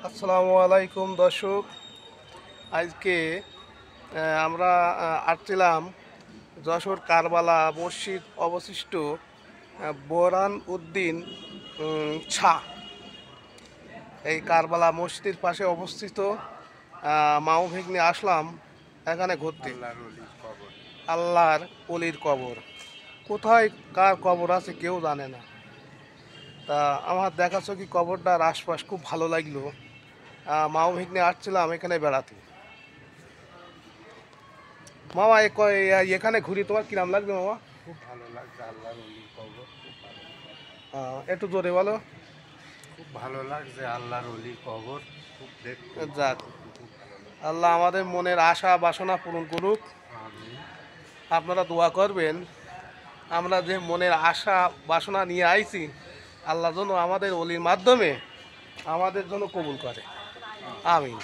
আসসালামু আলাইকুম দর্শক। আজকে আমরা আসছিলাম যশোর কারবালা মসজিদ অবশিষ্ট বোরহান উদ্দিন শাহ। এই কারবালা মসজিদের পাশে অবস্থিত মাও ভেগনি আসলাম এখানে ঘুরতে। আল্লাহর অলির কবর কোথায় কার কবর আছে কেউ জানে না। তা আমার দেখাচ্ছ কি কবরটার আশপাশ খুব ভালো লাগলো। মাও ভেগনি আসছিলাম এখানে বেড়াতে। মামা এখানে ঘুরি তোমার কিরাম লাগবে মামা? খুব ভালো লাগছে। আল্লাহর অলির কবর খুব ভালো লাগছে। একটু জোরে বলো। খুব ভালো লাগছে। আল্লাহর অলির কবর খুব দেখতে যাক, খুব ভালো লাগছে। আল্লাহ আমাদের মনের আশা বাসনা পূরণ করুক। আমি আপনারা দোয়া করবেন আমরা যে মনের আশা বাসনা নিয়ে আইছি আল্লাহ যেন আমাদের অলির মাধ্যমে আমাদের জন্য কবুল করে। আমিন।